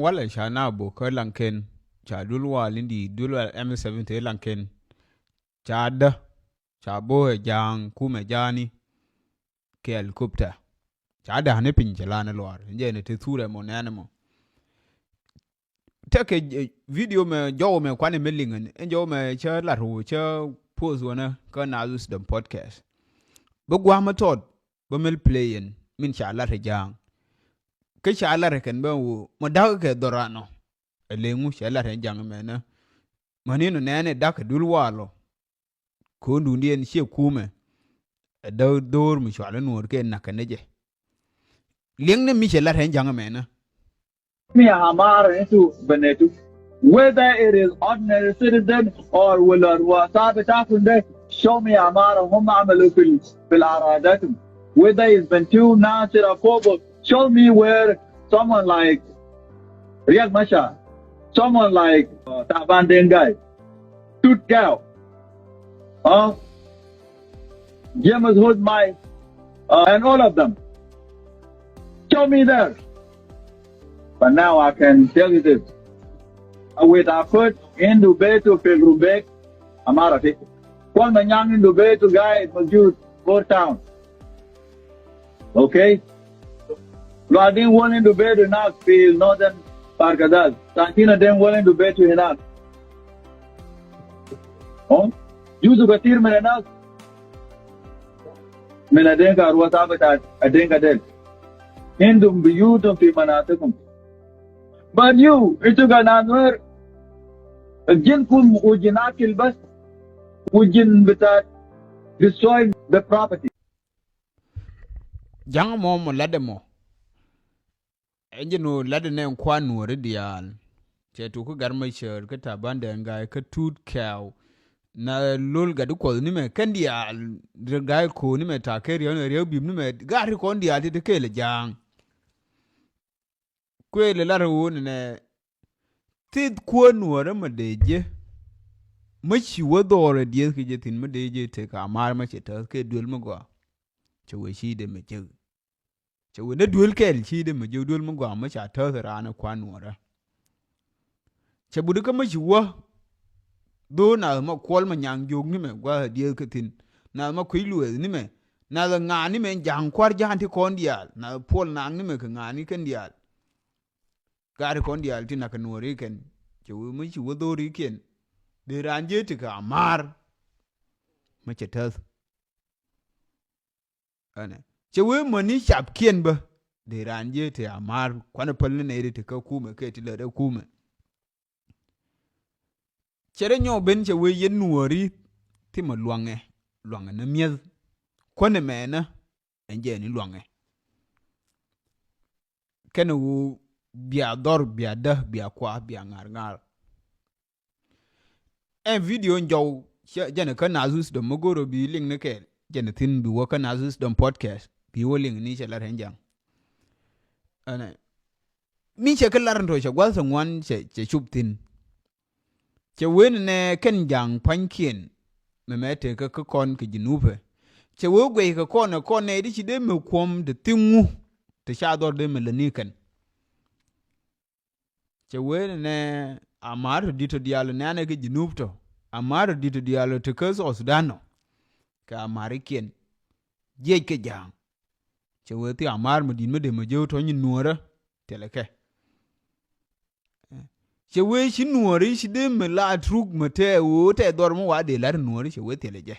wala shana bo ko lanken cha dulwa lindi dulwa M7 te lanken cha da cha bo jang kume jani ke helicopter cha da ne pin chala lwar je ne te ture mo nane mo take video me jo me kwane melingen jo me cha la ru cha pose wana ka na zus the podcast bo gwa ma tot bo mel playin min cha la jang ke cha la ken ba wo mo da ke dorano elengu cha la jang me na manino nane da ka dulwalo ko ndundien she kume da dor mi shwala nur ke nakaneje lieng ne mi che la jang me na me hamar into Benetu. Whether it is ordinary citizen or will wasabi show me hamar hum amalu fil aradatum. Whether it's Bentu, Nasir or Kobo, show me where someone like Riyad Masha, someone like Taban Dengai, Tut Cow, James Hood Mai, and all of them. Show me there. But now I can tell you this. With our foot in Dubai to Filrubek, I'm out of it. When the young in Dubai to guy, it was used 4 towns. Okay? So I didn't want in Dubai to not feel northern Parkadal. Santina didn't want in Dubai to Hinak. Oh? Yuzu Gatir Merenak. Menadenka Arwatabatat, Adenka Del. Hindum Biyutum Fimanatakum. But you, it's a gananwer. Jinkum ujinakil bas. Ujin bitat. Destroy the property. jang mo lade mo enjino lade ne kwa nuore dial che tu ko garma cher ka tabande ngai ka tut cow na lol ga ko ni me kandial ga ko ni me ta ke riyo ne riyo bim ni me ga ri ko ndial ti ke le jang kwele la ru ne tid ko nuore ma deje machi wodore die ke je tin ma deje te ka mar ma che ta ke dul mo go che we shi de me je che we ne dul ke shi de me je dul mo go ma cha ta rana kwa nuore che bu de ka ma chi wo do na ma kwol ma nyang jog ni me gwa die ke tin na ma kwi lu ni me na la nga ni me jang kwar jan ti kon dial na pol na ni me ka nga ni ken dial gari kon dial ti na ka nuore ken che we ma chi wo do ri ken de ranje ti ka mar ma che ta ane che we mani chap kien ba de ranje ti amar kwana palle ne ri ti ka kuma ke ti le kuma chere nyo ben che we yen nuori ti ma luange na miel kwane me na enje ni luange kene wu bia dor bia da bia kwa bia ngar en video njaw jene ka nazus do mogoro bi ling ne ke jene tin bi wo ka nazus do podcast bi wo ling ni che la renjang ana mi che ka laran to che gwal sa ngwan che chup tin che wen ne ken jang pankien me mete ka kon ke jinupe che wo gwe ka kon ne di chi de me kwom de tingu te sha dor de me lanikan che wen ne amar dito dialo nane ke jinup to amar dito dialo te ka so sudano ka marikien je ke jang che we ti amar medin me de me je to nyi nuora teleke che we shi nuori shi de me la truk mate o te dor mo wa de lar nuori che we teleje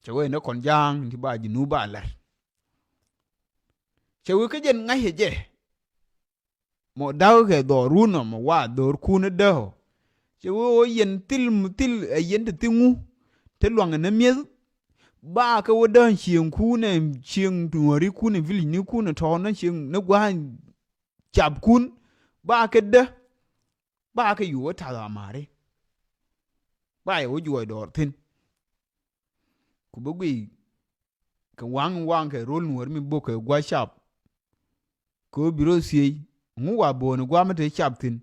che we ne kon jang ti ba jinu ba lar che we ke jen ngai je mo daw ke do runo mo wa dor kuna do che we o yen til yen te tingu te luang na miel ba ka wodan chien kuna chien nuori kuna vili ni kuna to na chien na gwa chap kun ba ke de ba ka yu ta la mare ba yo ju dor tin ku bugui ka wang ke rol nuor mi bo ke gwa chap ko biro sie ngu wa bo ne gwa mate chap tin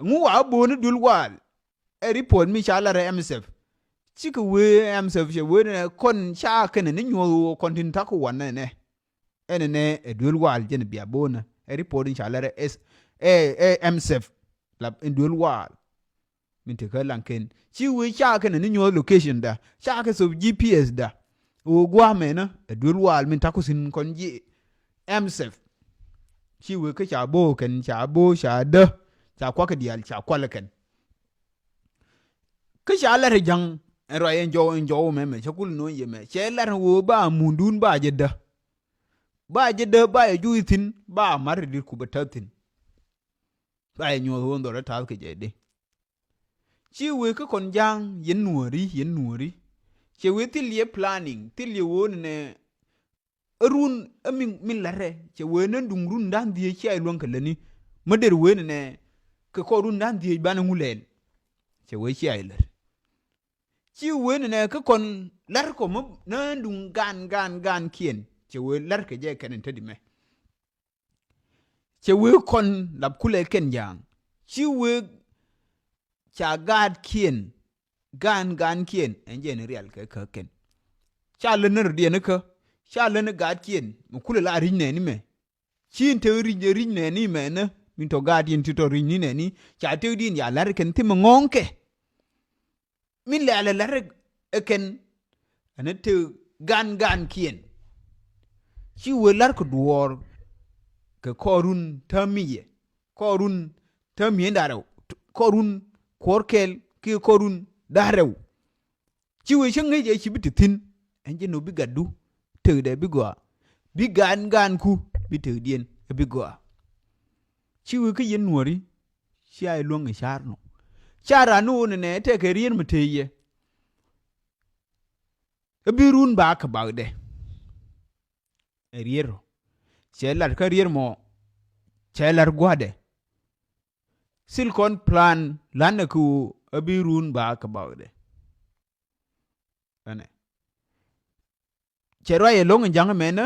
ngu wa bo ne dul wal e report mi chala re MSF chika we MSF che we ne kon cha ken ne nyo kon tin ta ko wan ne ene ne e dul wal je ne bia bo ne e report chala re MSF la in duel wal min te ka lanken chi we cha ka ne nyo location da cha ka so GPS da o gwa me na duel wal min ta ko sin kon ji MSF chi we ka cha bo ken cha bo cha de cha kwa ka dial cha kwa la ken ka cha la jang ro en jo me cha kul no ye me che la wo ba mundun ba je da ba je da ba ju tin ba mar dir ku ba tin ba nyo ho ndo ra ta ke je de chi we ka kon jang yen nuäri che we til ye planning til ye won ne run min lare che we ne dung run dan die chi ai lon ka leni mader we ne ka ko run dan die ban ngulen che we chi ai ler chi we ne ka kon lar ko mo na dung gan kien che we lar ke je ken te di me che we kon lab kule ken jang chi we cha gad kien gan kien enje ne real ke ka ken cha le ner die ne ka cha le ne gad kien mu kule la rin ne ni me chin te rin ne ni me ne min to gad yin ti to rin ni ne ni cha te din ya lar ken ti mo ngonke min le lar ken ane te gan kien chi we lar ko duor ke korun tamiye korun tamiye ndaro korun korkel ki korun darew chi we shangai je chi bititin enje no bigadu te de bigwa bi gan ku bi te dien bigwa chi we ke yen nuäri chi ai long char no chara no ne te ke rien mteye birun ba ka bagde riero chelar ka rier mo chelar gwade silicon plan lan ku abirun ba ka bagde ane cherwa ye long jang mena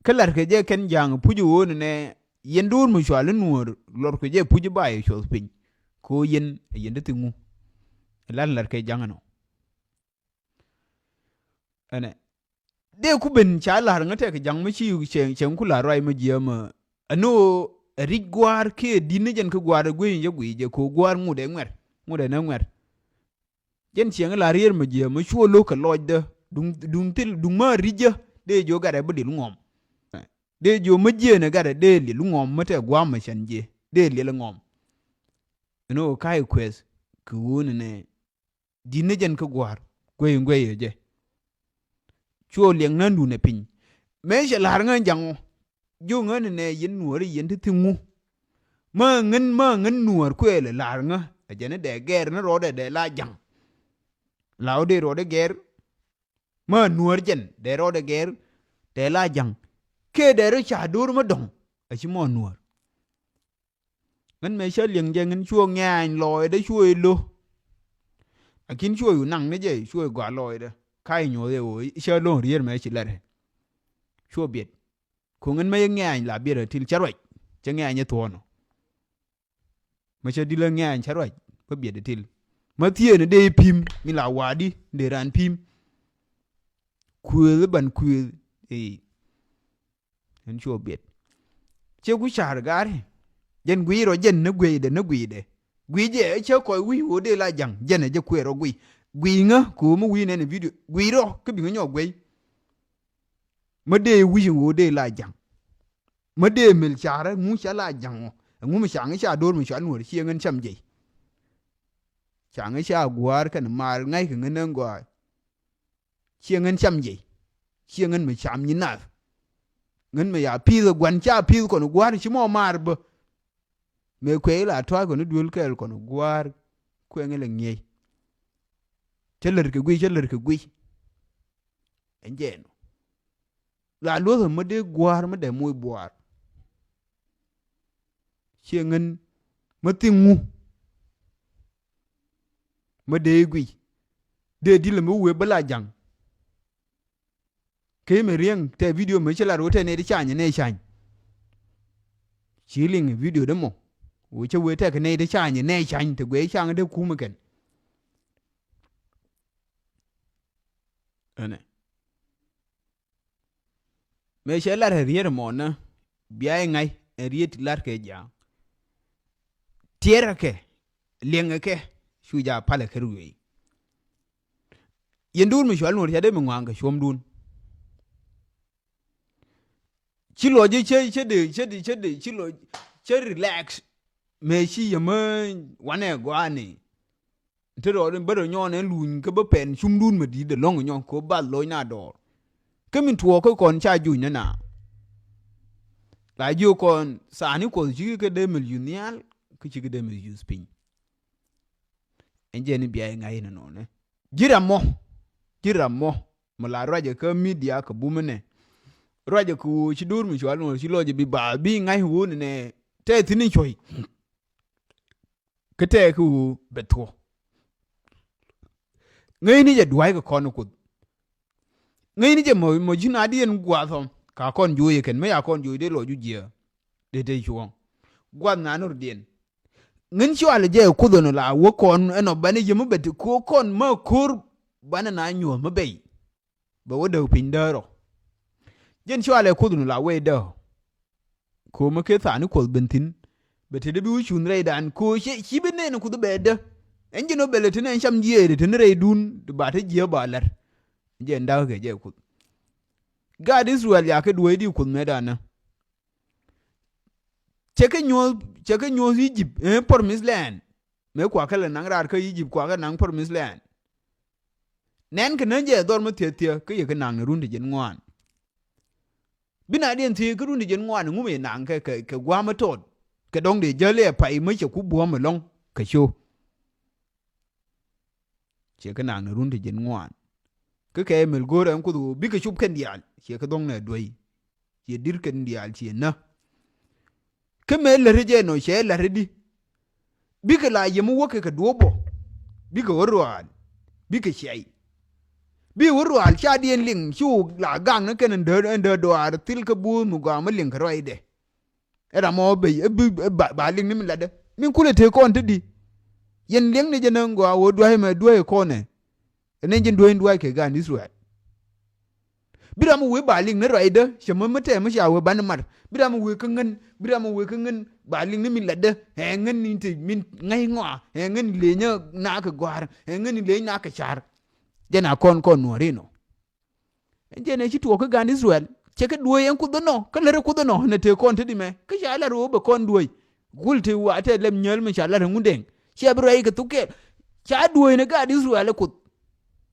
kalar ke je ken jang puju won ne yendur mu shwal nuor lor ke je puju ba ye shol pin ko yen de tingu lan lar ke jang no ane de ku ben cha lar ngate ke jang mu chi chen ku la roi mu je ma ano rig gwar ke dinne jen ke gwar gwe je gwe je ko gwar mu de na ngwer jen chieng la rier mu je mu chuo lo ka loj de dung til dung ma rije de jo gare budi ngom de jo mu je ne gare de li ngom mate gwa ma chen je de li ngom no kai quest ku won ne dinne jen ke gwar gwe je chuo lieng nan du ne pin me je lar ngan jango jo ngan ne yen nuäri yen ti ngu ma ngan nuar ku ele lar nga ajene de ger na rode de la jang law de rode ger ma nuar jen de rode ger de la jang ke de ro cha dur ma dong a chi mo nuar ngan me sha lieng je ngan chuo ngan loy de chuo lo akin chuo yu nang ne je chuo gwa loy de kai nyo de o sha lo rier me chi lare chuo biet ko ngan me ngan la biet til charwai che ngan ye to no ma sha dile ngan charwai ba biet de til ma tie ne de pim mi la wadi de ran pim kuel ban kuel en chuo biet che ku char gare jen gwi ro jen ne gwi de gwi je che ko wi wo de la jang jen je ku ro gwi nga ku mu wi ne video gwi ro ke bi nyo gwi ma de wi wo de la jang ma de mil chara mu cha la jang ngu mu chang cha dor mu cha nu chi ngan cham je chang cha gwar kan mal ngai ke ngan ngwa chi ngan cham je chi ngan mu cham ni na ngan me ya pi gwan cha pi ko no gwar chi mo mar bo me kwe la twa ko no dul kel ko no gwar kwe ngele ngi cheler ke gwi enje no la lo mo de gwar mo de moy boar chi ngan mo tingu mo de gwi de dile mo we bala jang ke me rieng te video me chela rote ne di chanye ne chany chiling video de mo wo che we te ke ne di chanye ne chany te gwe chang de ku me ken ane me chela rier mo na bia ngai riet lar ke ja tiera ke lienge ke shuja pale kerwe yendur mi shwal nur yade mi ngwanga shom dun chilo je che chilo che relax me shi yama wane gwane tero den bado nyone luñ ke be pen shum dun me di de long nyon ko ba lo na do ke min tuo ko kon cha ju na la ju kon sa ni ko ji ke de millionial ke ji ke de million spin enje ni biya ngai na no ne jira mo mala raje ke media ka bumene raje ku ci dur mi shwal no ci loje bi ba bi ngai hu ne te tini choi ke te ku beto ngai ni je duai ka kon ku ngai ni je mo jina dien gwa thom ka kon ju ye ken me ya kon ju de lo ju je de chuong gwa na nur dien ngin shwal je ku do no la wo kon eno bane je mo beti ko kon ma kur bana na nyo mo bei ba wo de pindaro jen shwale ku do no la we de ko mo ke thani ko bentin beti de bi shun re dan ko shi bene no ku do be de enje no bele tene sham jiere tene re dun ba ta je ba lar je ndaw ke je ku God Israel ya ke duwe di ku me dana cheke nyo Egypt promised land me kwa kala nang rar ka Egypt kwa ka nang promised land nen ke nje dor mo tie ke ye ke nang run de jen ngwan bina dien tie ke run de jen ngwan ngu me nang ke gwa ma tot ke dong de jele pai me che ku bo ma long ke sho che ke nang run de jen ngwan ke mel gore an ku du bi ke chup ken dial che ke dong ne doi che dir ken dial che na ke me le reje no che la redi bi ke la yemu wo ke duobo bi ke worwal bi ke chai bi worwal cha dien ling chu la gang na ken de do ar til ke bu mu ga ma ling roi de era mo be ba ling ni mi la de min kule te ko on di yen ling ni je na ngwa wo do me do ko ne enen jin do ke gan Israel biram we ba ling ne roi de shema mate mu sha we ban mar biram we kan ba ling ni min la de he ngen ni te min ngai ngwa he ngen le nya na ka gwar he ngen le na ka char jena kon nuäri no enje ne chi tuo ka gan Israel che ka duwe en ku dono ka lere ku dono ne te kon te di me ka sha la ro be kon duwe gulte wa te lem nyel me sha la ngundeng che bro ai ka tuke cha duwe ne ga Israel ku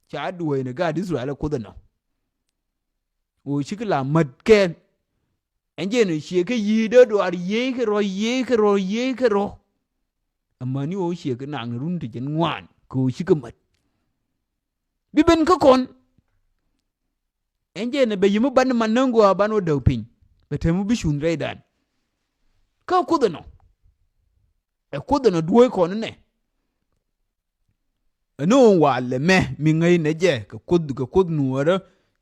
cha duwe ne ga Israel ku dono o chi la mat ken enje ne chi ka yi de do ar ye ke ro amma ni o chi ka nang run te jen ngwan ko chi ka mat bi ben ka kon enje ne be yimu ban man nango ban o daw pin be temu bi shun re dan ka kudono e kudono duwe kon ne no wale me mi ngai ne je ka kud nuara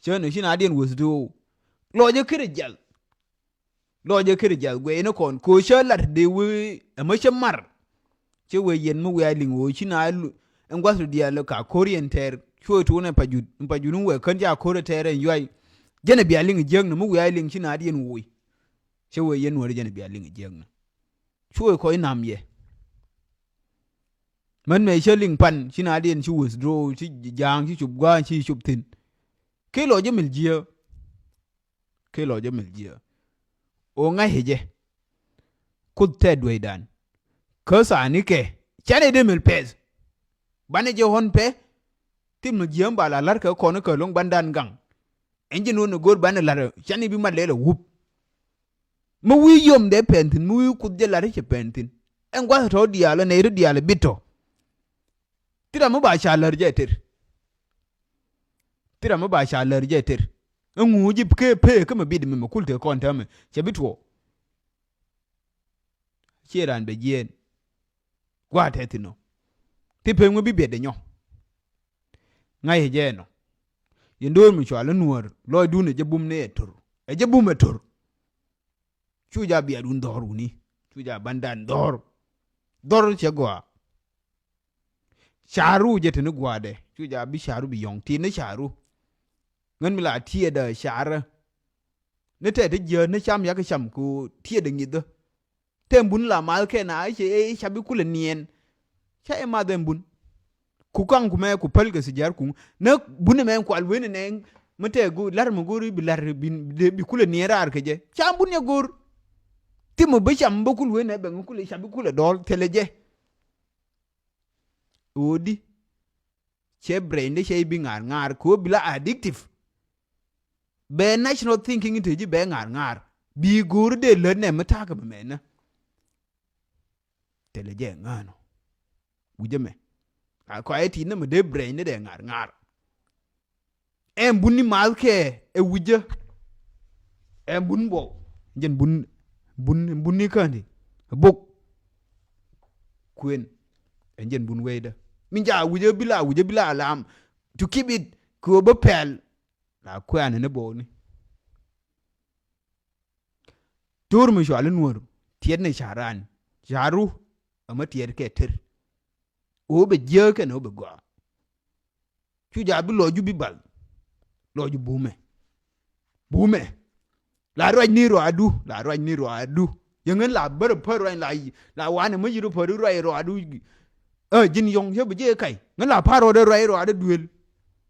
chene shin adien wusdu loje kire jal gwe ne kon ko shalar de we e ma shamar che we yen mu we alin wo shina ngwasu dialo ka korienter chwo tu ne pajun we kan ja kore tere yoy jene bi alin jeng no mu we alin shina adien wo che we yen wo jene bi alin jeng chwo ko inam ye man me sheling pan shina adien chu withdraw chi jang chi chub gwa chi chub tin ke lo je mil jia o nga heje kud te dwe dan ko sa ni ke chane de mil pes bane je hon pe tim no jiem bala lar ka ko no ko long bandan gang enje no gor bane lar chane bi ma lele wup mu wi yom de pentin mu wi kud je lar che pentin en gwa to dialo ne ru dialo bito tira mu ba sha lar je ter ngu ji ke pe ke me bid me kulte kon ta me che bitwo cheran be jen gwa tetino ti pe ngu bi bede nyo ngai je no yendo mi chwa la nuor lo du ne je bum ne tur e je bum tur chu ja bi adun dor uni chu ja bandan dor che gwa sharu je tene gwa de chu ja bi sharu bi yong ti ne sharu ngan mi la tie da shara ne te de je ne cham ya ka cham ku tie de ngi de tem bun la mal ke na che chabi kule nien cha e ma den bun ku kan ku me ku pel ke si jar ku ne bun me ku al wen ne mate gu lar mu guri bi lar bi kule niera ar ke je cham bun ya gur ti mo be cham bo kul wen ne be kule chabi kule dol teleje odi che brain de che bi ngar ko bila addictive be national thinking into ji be ngar bi gur de le ne mata ka me na teleje ngano wujeme ko ayeti ne me de brain de ngar en bunni mal ke e wuje en bun bo jen bunni kandi bok kuen en jen bun weda min ja wuje bila alam to keep it ko be pel la kwan ne bo ni tur mi shwal nuor tiet ne sharan jaru ama tiet ke ter o be je ke no be go chu ja bi lo ju bi bal lo ju bume la roi ni ro adu yengen la ber per roi la wane mo yiru per roi ro adu jin yong he be je kai ngen la paro de roi ro adu duel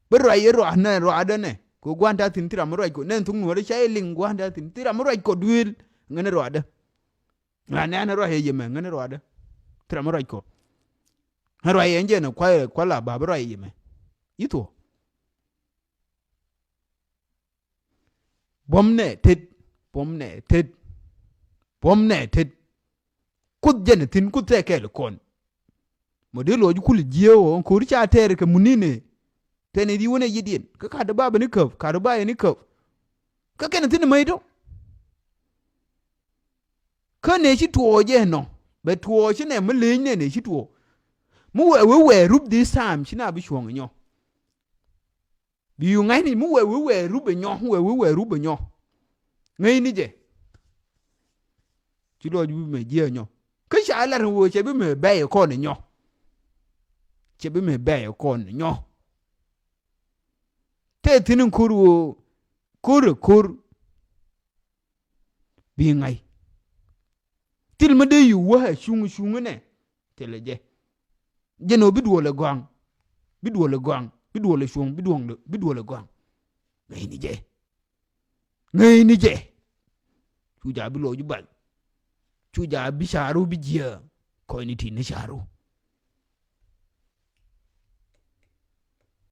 ber roi ro na ro adu ne ko gwanta tin tira mo roi ko nen tung no re chai ling gwanta tin tira mo roi ko duel ngen ro adu la na ro he yeme ngen ro adu tira mo roi ko roi enje ne kwa la ba roi yeme ito bomne tet kut jene tin kut te ke le kon mo de lo ju kul jeo ko ri cha tere ke munine tene di wona yidien ka da baba ni ka da ba ni ka ken tin mai do ka ne chi tuo je no be tuo chi ne mo le ne chi tuo mu we rub this time chi na bi chuong nyo bi yu ngai ni mu we rub nyo we rub nyo ngai ni je chi lo ju me je nyo ka sha la wo che bi me be ko ne nyo che bi me be ko ne nyo te tinin kur bi ngai til ma de yu wa shung ne teleje jeno bi duole gwang bi duole shung bi duole gwang ngai ni je chu ja bi lo ju bal chu ja bi sharu bi je ko ni ti ne sharu